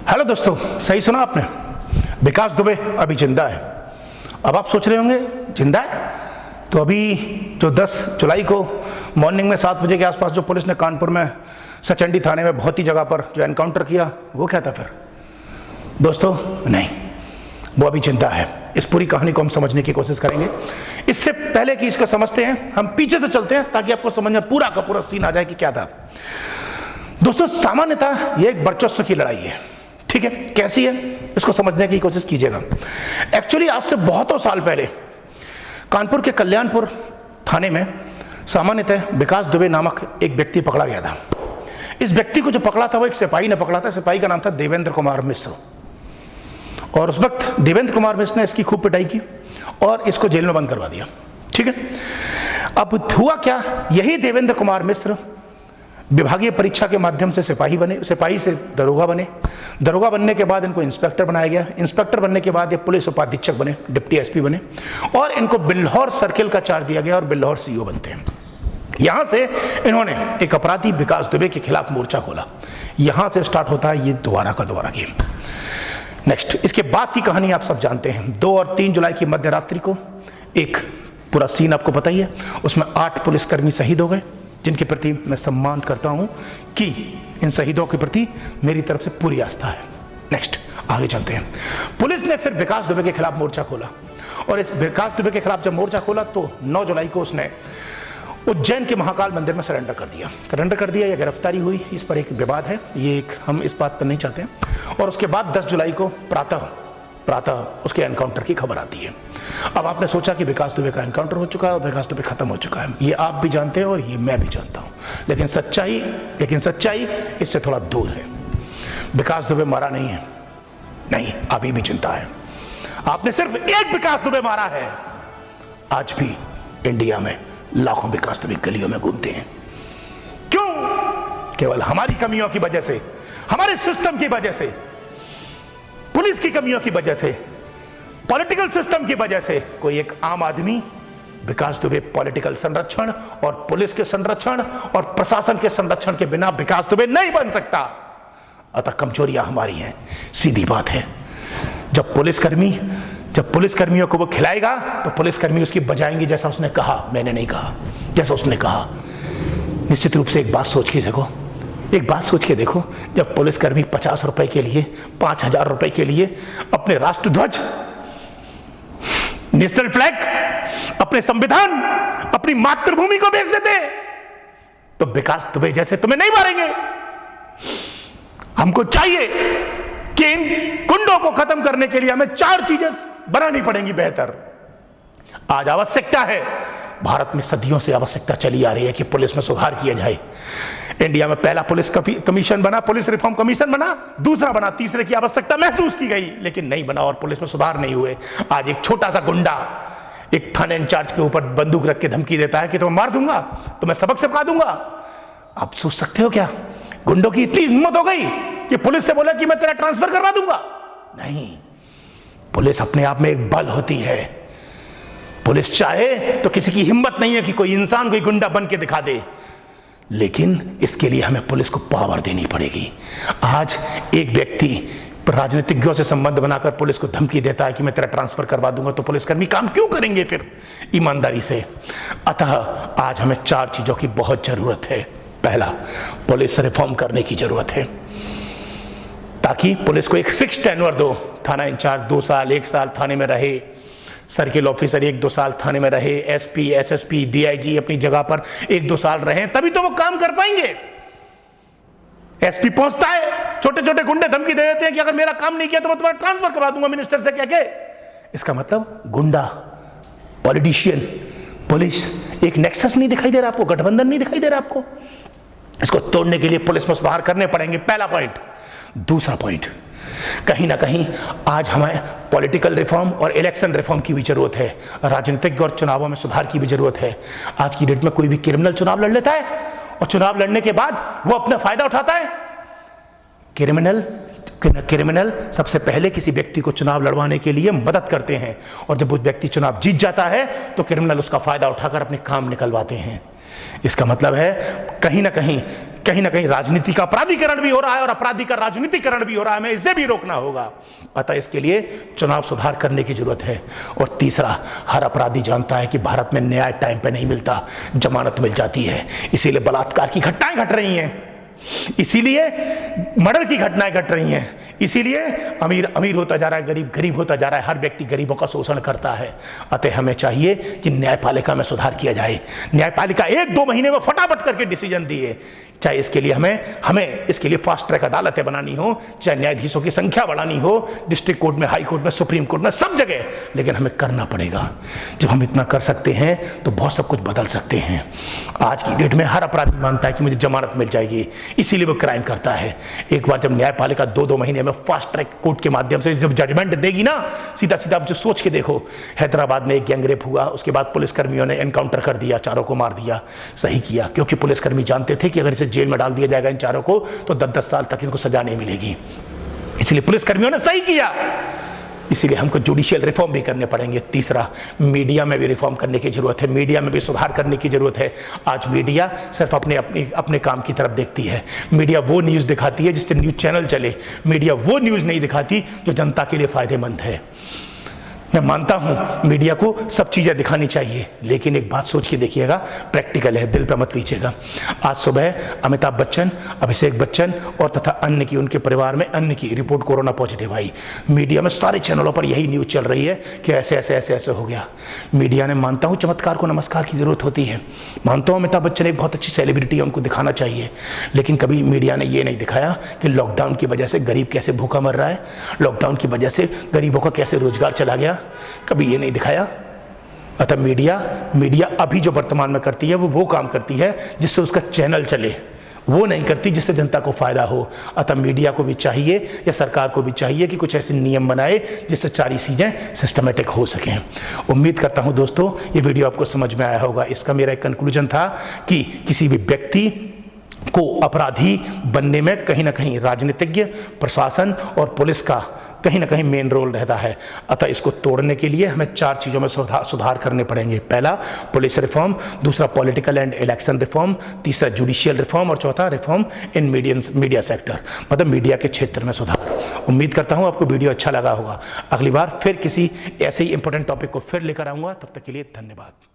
Hello दोस्तों, सही सुना आपने। विकास दुबे अभी जिंदा है। अब आप सोच रहे होंगे जिंदा है तो अभी जो 10 जुलाई को मॉर्निंग में 7 बजे के आसपास जो पुलिस ने कानपुर में सचंडी थाने में बहुत ही जगह पर जो एनकाउंटर किया, वो क्या था फिर? दोस्तों नहीं, वो अभी जिंदा है। इस पूरी कहानी को हम समझने की कोशिश करेंगे। इससे पहले कि इसको समझते हैं, हम पीछे से चलते हैं ताकि आपको समझ में पूरा का पूरा सीन आ जाए कि क्या था। दोस्तों, सामान्यतः ये एक वर्चस्व की लड़ाई है, ठीक है? कैसी है इसको समझने की कोशिश कीजिएगा। एक्चुअली आज से बहुतों साल पहले कानपुर के कल्याणपुर थाने में सामान्यतः विकास दुबे नामक एक व्यक्ति पकड़ा गया था। इस व्यक्ति को जो पकड़ा था वो एक सिपाही ने पकड़ा था। सिपाही का नाम था देवेंद्र कुमार मिश्र। और उस वक्त देवेंद्र कुमार मिश्र ने इसकी खूब पिटाई की और इसको जेल में बंद करवा दिया, ठीक है? अब हुआ क्या, यही देवेंद्र कुमार मिश्र विभागीय परीक्षा के माध्यम से सिपाही बने, सिपाही से दरोगा बने, दरोगा बनने के बाद इनको इंस्पेक्टर बनाया गया, इंस्पेक्टर बनने के बाद ये पुलिस उपाधीक्षक बने, डिप्टी एसपी बने और इनको बिल्हौर सर्किल का चार्ज दिया गया और बिल्हौर सीओ बनते हैं। यहां से इन्होंने एक अपराधी विकास दुबे के खिलाफ मोर्चा खोला। यहां से स्टार्ट होता है ये दोबारा का दोबारा गेम। नेक्स्ट, इसके बाद की कहानी आप सब जानते हैं। 2 और 3 जुलाई की मध्य रात्रि को एक पूरा सीन आपको पता ही है। उसमें 8 पुलिसकर्मी शहीद हो गए, जिनके प्रति मैं सम्मान करता हूं कि इन शहीदों के प्रति मेरी तरफ से पूरी आस्था है। नेक्स्ट, आगे चलते हैं। पुलिस ने फिर विकास दुबे के खिलाफ मोर्चा खोला और इस विकास दुबे के खिलाफ जब मोर्चा खोला तो 9 जुलाई को उसने उज्जैन के महाकाल मंदिर में सरेंडर कर दिया या गिरफ्तारी हुई, इस पर एक विवाद है, ये एक हम इस बात पर नहीं चाहते हैं। और उसके बाद 10 जुलाई को प्रातः उसके एनकाउंटर की खबर आती है। अब आपने सोचा कि विकास दुबे का एनकाउंटर हो चुका है और विकास दुबे खत्म हो चुका है। ये आप भी जानते हैं और ये मैं भी जानता हूं, लेकिन सच्चाई इससे थोड़ा दूर है। विकास दुबे मारा नहीं है, नहीं, अभी भी चिंता है। आपने सिर्फ एक विकास दुबे मारा है। आज भी इंडिया में लाखों विकास दुबे गलियों में घूमते हैं। क्यों? केवल हमारी कमियों की वजह से, हमारे सिस्टम की वजह से, पुलिस की कमियों की वजह से, पॉलिटिकल सिस्टम की वजह से कोई एक आम आदमी विकास दुबे पॉलिटिकल संरक्षण और पुलिस के संरक्षण और प्रशासन के संरक्षण के बिना विकास दुबे नहीं बन सकता। अतः कमजोरियां हमारी हैं, सीधी बात है। जब पुलिसकर्मियों को वो खिलाएगा तो पुलिसकर्मी उसकी बजाएंगे, जैसा उसने कहा, मैंने नहीं कहा, जैसा उसने कहा। निश्चित रूप से एक बात सोच के देखो, जब पुलिसकर्मी 50 रुपए के लिए, 5000 रुपए के लिए अपने राष्ट्रध्वज, नेशनल फ्लैग, अपने संविधान, अपनी मातृभूमि को बेच देते, तो विकास दुबे जैसे तुम्हें नहीं मारेंगे। हमको चाहिए कि इन गुंडों को खत्म करने के लिए हमें 4 चीजें बनानी पड़ेंगी बेहतर। आज आवश्यकता है, भारत में सदियों से आवश्यकता चली आ रही है कि पुलिस में सुधार किया जाए। इंडिया में पहला पुलिस कमीशन बना, पुलिस रिफॉर्म कमीशन बना, दूसरा बना, तीसरे की आवश्यकता महसूस की गई, लेकिन नहीं बना और पुलिस में सुधार नहीं हुए। आज एक छोटा सा गुंडा एक थाने इंचार्ज के ऊपर बंदूक रख के धमकी देता है कि तुम्हें मार दूंगा, तुम्हें सबक सिखा दूंगा। आप सोच सकते हो क्या गुंडों की इतनी हिम्मत हो गई कि पुलिस से बोला कि मैं तेरा ट्रांसफर करवा दूंगा? नहीं, पुलिस अपने आप में एक बल होती है। पुलिस चाहे तो किसी की हिम्मत नहीं है कि कोई इंसान कोई गुंडा बन के दिखा दे, लेकिन इसके लिए हमें पुलिस को पावर देनी पड़ेगी। आज एक व्यक्ति राजनीतिज्ञों से संबंध बनाकर पुलिस को धमकी देता है कि मैं तेरा ट्रांसफर करवा दूंगा, तो पुलिसकर्मी काम क्यों करेंगे फिर ईमानदारी से? अतः आज हमें 4 चीजों की बहुत जरूरत है। पहला, पुलिस रिफॉर्म करने की जरूरत है ताकि पुलिस को एक फिक्स टेन्योर दो। थाना इंचार्ज 2 साल 1 साल थाने में रहे, सर्किल ऑफिसर 1-2 साल थाने में रहे, एसपी, एसएसपी, डीआईजी अपनी जगह पर 1-2 साल रहे, तभी तो वो काम कर पाएंगे। एसपी पहुंचता है, छोटे छोटे गुंडे धमकी दे देते हैं कि अगर मेरा काम नहीं किया तो मैं तुम्हारा ट्रांसफर करवा दूंगा मिनिस्टर से कह के। इसका मतलब गुंडा, पॉलिटिशियन, पुलिस एक नेक्सस नहीं दिखाई दे रहा आपको, गठबंधन नहीं दिखाई दे रहा आपको। इसको तोड़ने के लिए पुलिस में सुधार करने पड़ेंगे, पहला पॉइंट। दूसरा पॉइंट, कहीं ना कहीं आज हमें पॉलिटिकल रिफॉर्म और इलेक्शन रिफॉर्म की भी जरूरत है। राजनीतिक और चुनावों में सुधार की भी जरूरत है। आज की डेट में कोई भी क्रिमिनल चुनाव लड़ लेता है और चुनाव लड़ने के बाद वो अपना फायदा उठाता है। क्रिमिनल कि न क्रिमिनल सबसे पहले किसी व्यक्ति को चुनाव लड़वाने के लिए मदद करते हैं, और जब वो व्यक्ति चुनाव जीत जाता है तो क्रिमिनल उसका फायदा उठाकर अपने काम निकलवाते हैं। इसका मतलब है कहीं ना कहीं राजनीति का अपराधीकरण भी हो रहा है और अपराधी का राजनीतिकरण भी हो रहा है। हमें इसे भी रोकना होगा। अतः इसके लिए चुनाव सुधार करने की जरूरत है। और तीसरा, हर अपराधी जानता है कि भारत में न्याय टाइम पे नहीं मिलता, जमानत मिल जाती है। इसीलिए बलात्कार की घटनाएं घट रही हैं, इसीलिए मर्डर की घटनाएं घट रही हैं, इसीलिए अमीर अमीर होता जा रहा है, गरीब गरीब होता जा रहा है। हर व्यक्ति गरीबों का शोषण करता है। अतः हमें चाहिए कि न्यायपालिका में सुधार किया जाए। न्यायपालिका 1-2 महीने में फटाफट करके डिसीजन दिए। चाहे इसके लिए हमें इसके लिए फास्ट ट्रैक अदालतें बनानी हो, चाहे न्यायाधीशों की संख्या बढ़ानी हो, डिस्ट्रिक्ट कोर्ट में, हाई कोर्ट में, सुप्रीम कोर्ट में, सब जगह, लेकिन हमें करना पड़ेगा। जब हम इतना कर सकते हैं तो बहुत सब कुछ बदल सकते हैं। आज की डेट में हर अपराधी मानता है कि मुझे जमानत मिल जाएगी, इसीलिए वो क्राइम करता है। एक बार जब न्यायपालिका 2-2 महीने में फास्ट ट्रैक कोर्ट के माध्यम से जब जजमेंट देगी ना, सीधा सीधा आप जो सोच के देखो, हैदराबाद में एक गैंगरेप हुआ, उसके बाद पुलिसकर्मियों ने एनकाउंटर कर दिया, चारों को मार दिया। सही किया, क्योंकि पुलिसकर्मी जानते थे कि अगर इसे जेल में डाल दिया जाएगा इन चारों को तो 10-10 साल तक इनको सजा नहीं मिलेगी। इसलिए पुलिसकर्मियों ने सही किया। इसीलिए हमको जुडिशियल रिफॉर्म भी करने पड़ेंगे। तीसरा, मीडिया में भी रिफॉर्म करने की जरूरत है, मीडिया में भी सुधार करने की जरूरत है। आज मीडिया सिर्फ अपने काम की तरफ देखती है। मीडिया वो न्यूज़ दिखाती है जिससे न्यूज़ चैनल चले, मीडिया वो न्यूज़ नहीं दिखाती जो जनता के लिए फायदेमंद है। मैं मानता हूं मीडिया को सब चीज़ें दिखानी चाहिए, लेकिन एक बात सोच के देखिएगा, प्रैक्टिकल है, दिल पे मत लीजिएगा। आज सुबह अमिताभ बच्चन, अभिषेक बच्चन और तथा अन्य की, उनके परिवार में अन्य की रिपोर्ट कोरोना पॉजिटिव आई। मीडिया में सारे चैनलों पर यही न्यूज़ चल रही है कि ऐसे ऐसे ऐसे ऐसे हो गया। मीडिया ने, मानता हूँ चमत्कार को नमस्कार की जरूरत होती है, मानता हूँ अमिताभ बच्चन एक बहुत अच्छी सेलिब्रिटी है, उनको दिखाना चाहिए, लेकिन कभी मीडिया ने ये नहीं दिखाया कि लॉकडाउन की वजह से गरीब कैसे भूखा मर रहा है, लॉकडाउन की वजह से गरीबों का कैसे रोजगार चला गया, कभी ये नहीं दिखाया। अतः मीडिया अभी जो वर्तमान में करती है वो काम करती है जिससे उसका चैनल चले, वो नहीं करती जिससे जनता को फायदा हो। अतः मीडिया को भी चाहिए या सरकार को भी चाहिए कि कुछ ऐसे नियम बनाए जिससे सारी चीज़ें सिस्टमेटिक हो सकें। उम्मीद करता हूं दोस्तों ये वीडियो आपको समझ में आया होगा। इसका मेरा एक कंक्लूजन था कि किसी भी व्यक्ति को अपराधी बनने में कहीं ना कहीं राजनीतिज्ञ, प्रशासन और पुलिस का कहीं ना कहीं मेन रोल रहता है। अतः इसको तोड़ने के लिए हमें 4 चीज़ों में सुधार करने पड़ेंगे। पहला, पुलिस रिफॉर्म, दूसरा पॉलिटिकल एंड इलेक्शन रिफॉर्म, तीसरा जुडिशियल रिफॉर्म और चौथा रिफॉर्म इन मीडिया सेक्टर, मतलब मीडिया के क्षेत्र में सुधार। उम्मीद करता हूँ आपको वीडियो अच्छा लगा होगा। अगली बार फिर किसी ऐसे ही इंपॉर्टेंट टॉपिक को फिर लेकर आऊँगा। तब तक के लिए धन्यवाद।